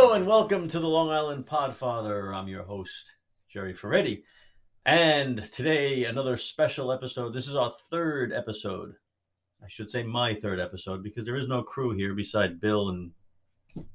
Hello and welcome to the Long Island Podfather. I'm your host, Jerry Ferretti. And today, another special episode. This is our third episode. I should say my third episode because there is no crew here beside Bill and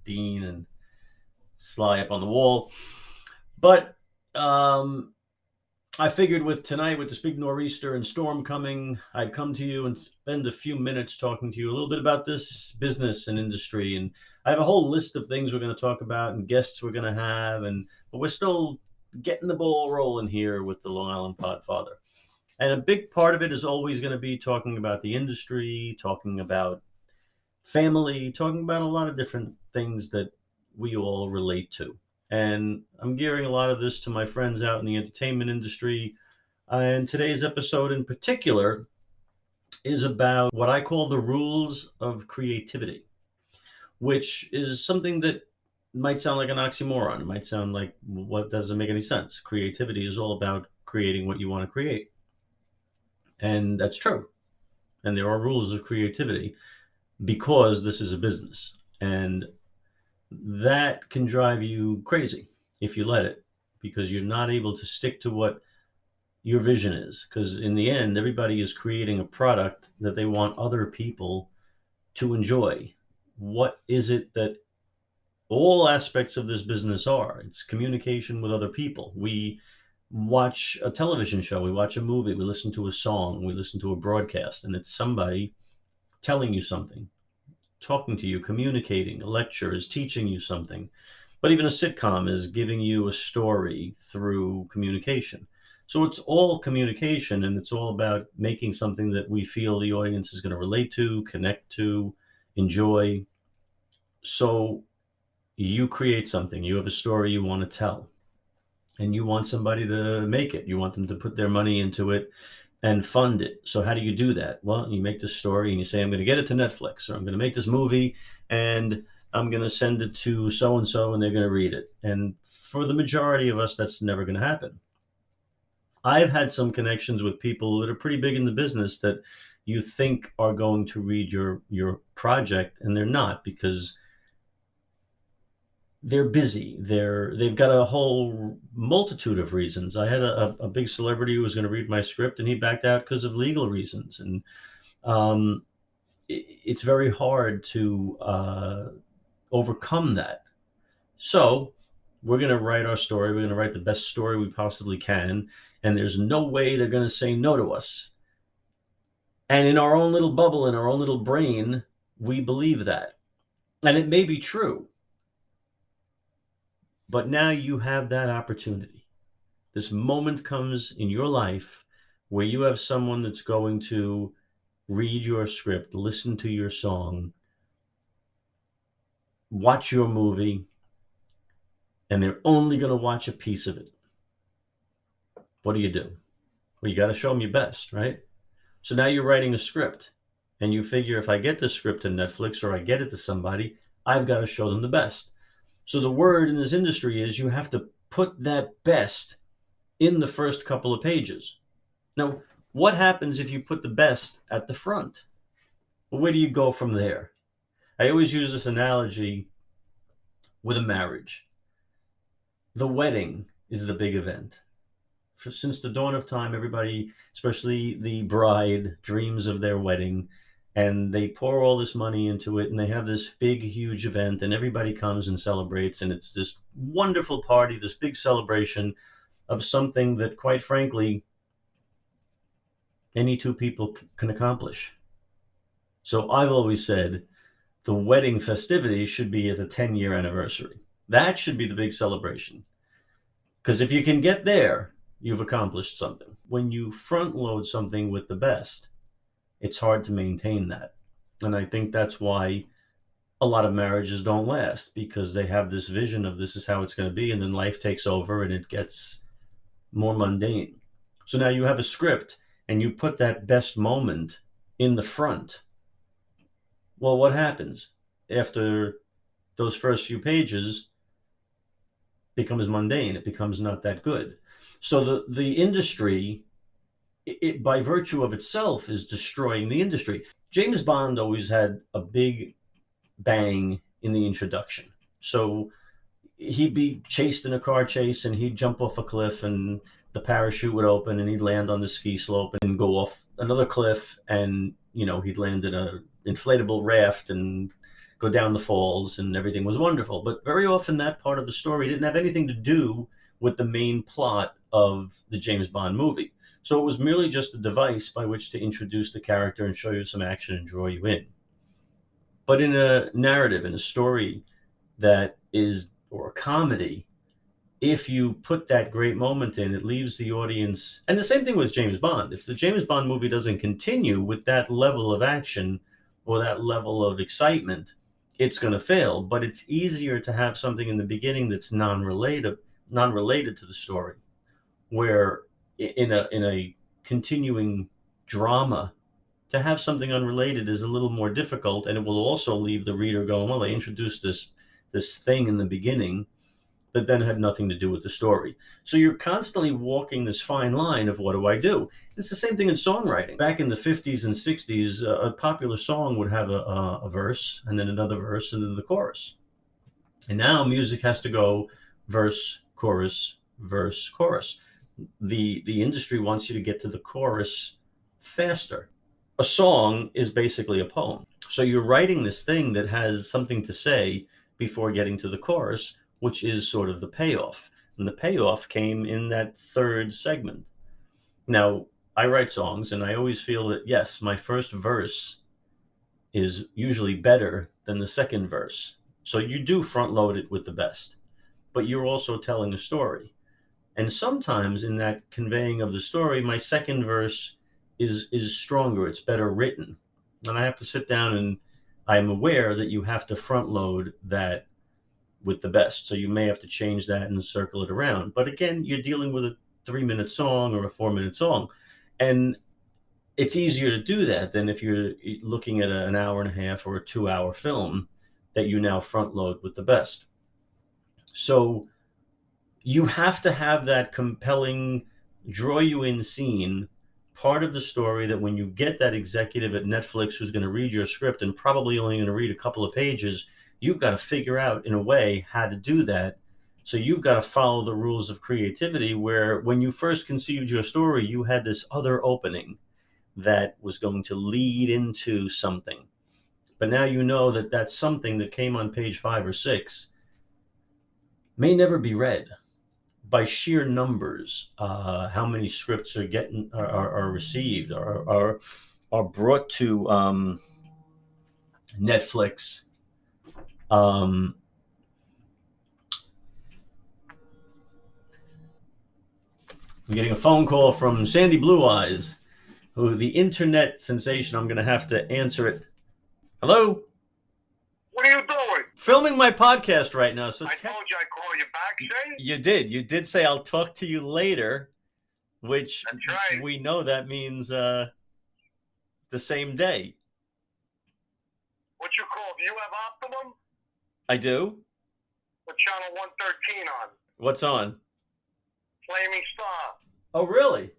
Dean and Sly up on the wall. But I figured with tonight, with this big nor'easter and storm coming, I'd come to you and spend a few minutes talking to you a little bit about this business and industry. And I have a whole list of things we're going to talk about and guests we're going to have. But we're still getting the ball rolling here with the Long Island Podfather. And a big part of it is always going to be talking about the industry, talking about family, talking about a lot of different things that we all relate to. And I'm gearing a lot of this to my friends out in the entertainment industry. And today's episode in particular is about what I call the rules of creativity, which is something that might sound like an oxymoron. It might sound like, what doesn't make any sense? Creativity is all about creating what you want to create. And that's true. And there are rules of creativity because this is a business. And that can drive you crazy if you let it, because you're not able to stick to what your vision is. Because in the end, everybody is creating a product that they want other people to enjoy. What is it that all aspects of this business are? It's communication with other people. We watch a television show, we watch a movie, we listen to a song, we listen to a broadcast, and it's somebody telling you something, talking to you, communicating. A lecture is teaching you something. But even a sitcom is giving you a story through communication. So it's all communication, and it's all about making something that we feel the audience is going to relate to, connect to, enjoy. So you create something, you have a story you want to tell, and you want somebody to make it. You want them to put their money into it and fund it. So how do you do that? Well, you make this story and you say, I'm going to get it to Netflix, or I'm going to make this movie and I'm going to send it to so-and-so and they're going to read it. And for the majority of us, that's never going to happen. I've had some connections with people that are pretty big in the business that you think are going to read your project, and they're not, because they're busy. They've got a whole multitude of reasons. I had a big celebrity who was going to read my script, and he backed out because of legal reasons. And it's very hard to overcome that. So we're going to write our story. We're going to write the best story we possibly can, and there's no way they're going to say no to us. And in our own little bubble, in our own little brain, we believe that. And it may be true. But now you have that opportunity. This moment comes in your life where you have someone that's going to read your script, listen to your song, watch your movie, and they're only going to watch a piece of it. What do you do? Well, you got to show them your best, right? So now you're writing a script, and you figure, if I get this script to Netflix or I get it to somebody, I've got to show them the best. So the word in this industry is you have to put that best in the first couple of pages. Now, what happens if you put the best at the front? Well, where do you go from there? I always use this analogy with a marriage. The wedding is the big event. Since the dawn of time, everybody, especially the bride, dreams of their wedding. And they pour all this money into it, and they have this big, huge event, and everybody comes and celebrates, and it's this wonderful party, this big celebration of something that, quite frankly, any two people can accomplish. So I've always said the wedding festivities should be at the 10-year anniversary. That should be the big celebration. Because if you can get there, you've accomplished something. When you front load something with the best, it's hard to maintain that. And I think that's why a lot of marriages don't last, because they have this vision of this is how it's going to be, and then life takes over and it gets more mundane. So now you have a script and you put that best moment in the front. Well, what happens after those first few pages? Becomes mundane. It becomes not that good. So the industry, it by virtue of itself, is destroying the industry. James Bond always had a big bang in the introduction. So he'd be chased in a car chase and he'd jump off a cliff and the parachute would open and he'd land on the ski slope and go off another cliff, and he'd land in a inflatable raft and go down the falls, and everything was wonderful. But very often that part of the story didn't have anything to do with the main plot of the James Bond movie. So it was merely just a device by which to introduce the character and show you some action and draw you in. But in a narrative, in a story that is, or a comedy, if you put that great moment in, it leaves the audience. And the same thing with James Bond. If the James Bond movie doesn't continue with that level of action or that level of excitement, it's going to fail. But it's easier to have something in the beginning that's non-related to the story, where in a continuing drama, to have something unrelated is a little more difficult, and it will also leave the reader going, well, they introduced this thing in the beginning that then had nothing to do with the story. So you're constantly walking this fine line of, what do I do? It's the same thing in songwriting. Back in the 50s and 60s, a popular song would have a verse, and then another verse, and then the chorus. And now music has to go verse, chorus, verse, chorus. The industry wants you to get to the chorus faster. A song is basically a poem. So you're writing this thing that has something to say before getting to the chorus, which is sort of the payoff. And the payoff came in that third segment. Now, I write songs, and I always feel that, yes, my first verse is usually better than the second verse. So you do front load it with the best, but you're also telling a story. And sometimes in that conveying of the story, my second verse is stronger, it's better written. And I have to sit down, and I'm aware that you have to front load that with the best. So you may have to change that and circle it around. But again, you're dealing with a 3-minute song or a 4-minute song. And it's easier to do that than if you're looking at an hour and a half or a 2-hour film that you now front load with the best. So you have to have that compelling, draw you in scene, part of the story, that when you get that executive at Netflix who's going to read your script and probably only going to read a couple of pages, you've got to figure out, in a way, how to do that. So you've got to follow the rules of creativity, where when you first conceived your story, you had this other opening that was going to lead into something. But now you know that that something that came on page 5 or 6 may never be read. By sheer numbers, how many scripts are received, are brought to Netflix. I'm getting a phone call from Sandy Blue Eyes, who, the internet sensation. I'm going to have to answer it. Hello? What are you doing? Filming my podcast right now. So I told you I'd call you back, Shane. You did. You did say I'll talk to you later, which That's right. We know that means the same day. What's your call? Do you have Optimum? I do. What channel 113 on? What's on? Flaming Star. Oh, really?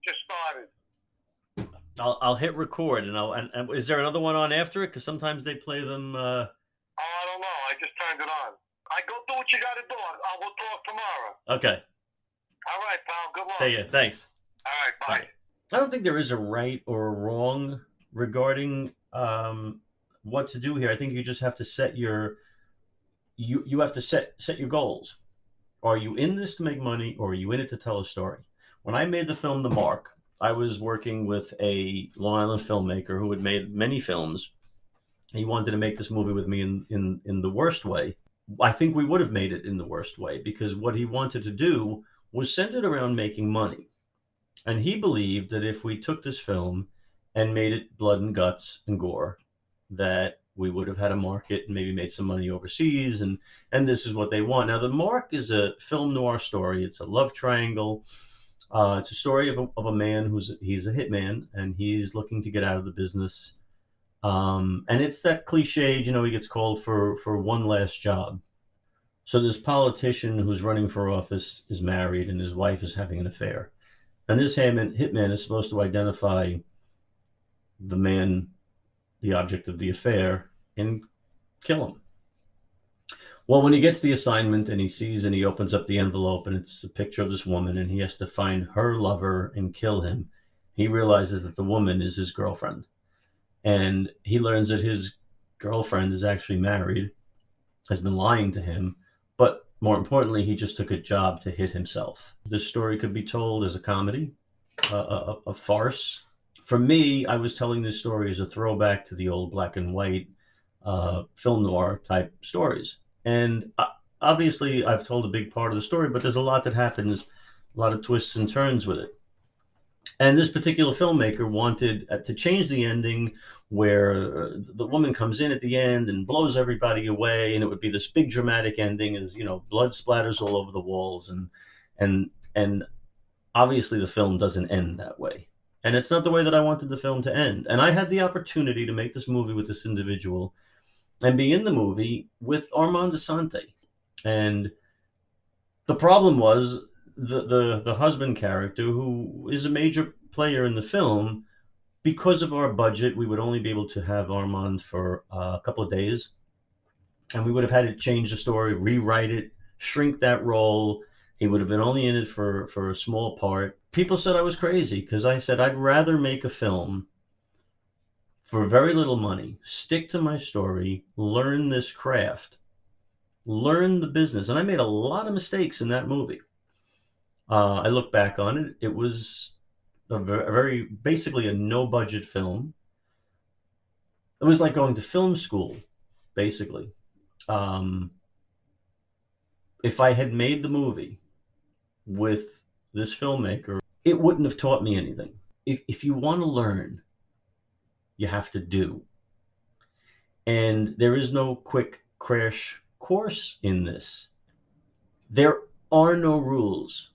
Just started. I'll hit record, and is there another one on after it? Because sometimes they play them. Oh, I don't know. I just turned it on. I go do what you got to do. I will talk tomorrow. Okay. All right, pal. Good luck. Take it. Thanks. All right, bye. I don't think there is a right or a wrong regarding what to do here. I think you just have to set your you have to set your goals. Are you in this to make money, or are you in it to tell a story? When I made the film The Mark, I was working with a Long Island filmmaker who had made many films. He wanted to make this movie with me in the worst way. I think we would have made it in the worst way, because what he wanted to do was centered around making money. And he believed that if we took this film and made it blood and guts and gore, that we would have had a market and maybe made some money overseas. And this is what they want. Now, The Mark is a film noir story. It's a love triangle. It's a story of a man he's a hitman, and he's looking to get out of the business. And it's that cliche, he gets called for one last job. So this politician who's running for office is married, and his wife is having an affair. And this hitman is supposed to identify the man, the object of the affair, and kill him. Well, when he gets the assignment and he sees and he opens up the envelope and it's a picture of this woman and he has to find her lover and kill him, he realizes that the woman is his girlfriend. And he learns that his girlfriend is actually married, has been lying to him, but more importantly, he just took a job to hit himself. This story could be told as a comedy, a farce. For me, I was telling this story as a throwback to the old black and white film noir type stories. And obviously, I've told a big part of the story, but there's a lot that happens, a lot of twists and turns with it. And this particular filmmaker wanted to change the ending where the woman comes in at the end and blows everybody away, and it would be this big dramatic ending as, blood splatters all over the walls, and obviously the film doesn't end that way. And it's not the way that I wanted the film to end. And I had the opportunity to make this movie with this individual and be in the movie with Armand Asante. And the problem was the husband character, who is a major player in the film. Because of our budget, we would only be able to have Armand for a couple of days, and we would have had to change the story, rewrite it, shrink that role. He would have been only in it for a small part. People said I was crazy because I said I'd rather make a film for very little money, stick to my story, learn this craft, learn the business. And I made a lot of mistakes in that movie. I look back on it. It was a very basically a no budget film. It was like going to film school, basically. If I had made the movie with this filmmaker, it wouldn't have taught me anything. If you want to learn, you have to do. And there is no quick crash course in this. There are no rules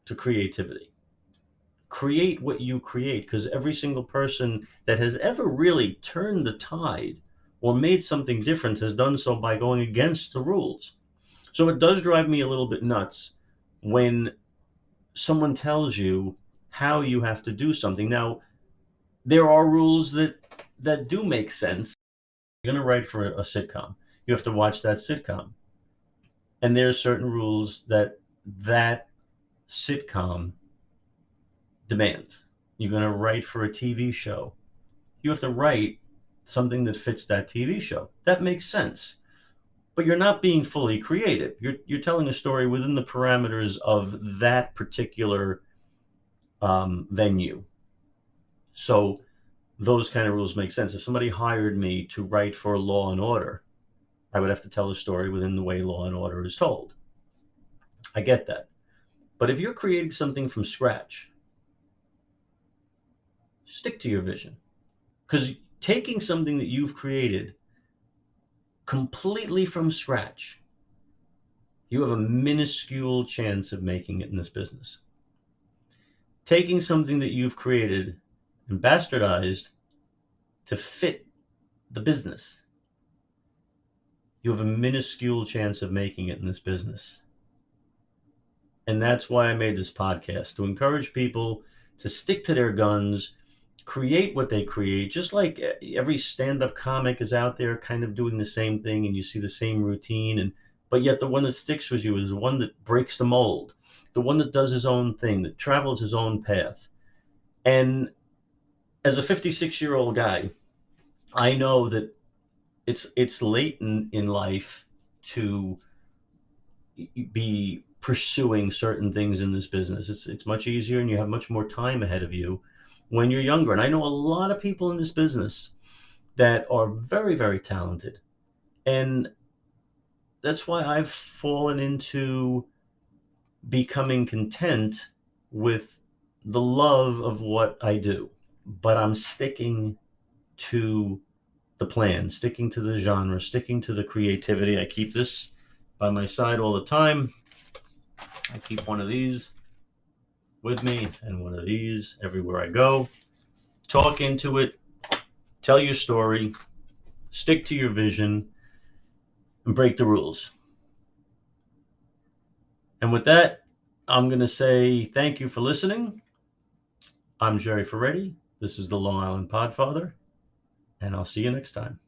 to creativity. Create what you create, because every single person that has ever really turned the tide or made something different has done so by going against the rules. So it does drive me a little bit nuts when someone tells you how you have to do something. Now, there are rules that do make sense. You're going to write for a sitcom. You have to watch that sitcom. And there's certain rules that sitcom demands. You're going to write for a TV show. You have to write something that fits that TV show. That makes sense. But you're not being fully creative. You're telling a story within the parameters of that particular venue. So those kind of rules make sense. If somebody hired me to write for Law and Order, I would have to tell a story within the way Law and Order is told. I get that. But if you're creating something from scratch, stick to your vision. Because taking something that you've created completely from scratch, you have a minuscule chance of making it in this business. Taking something that you've created and bastardized to fit the business, you have a minuscule chance of making it in this business. And that's why I made this podcast, to encourage people to stick to their guns, create what they create. Just like every stand-up comic is out there kind of doing the same thing, and you see the same routine, but yet the one that sticks with you is the one that breaks the mold, the one that does his own thing, that travels his own path. And as a 56-year-old guy, I know that it's late in life to be pursuing certain things in this business. It's much easier, and you have much more time ahead of you when you're younger. And I know a lot of people in this business that are very, very talented. And that's why I've fallen into becoming content with the love of what I do. But I'm sticking to the plan, sticking to the genre, sticking to the creativity. I keep this by my side all the time. I keep one of these with me and one of these everywhere I go. Talk into it, tell your story, stick to your vision, and break the rules. And with that, I'm going to say thank you for listening. I'm Jerry Ferretti. This is the Long Island Podfather, and I'll see you next time.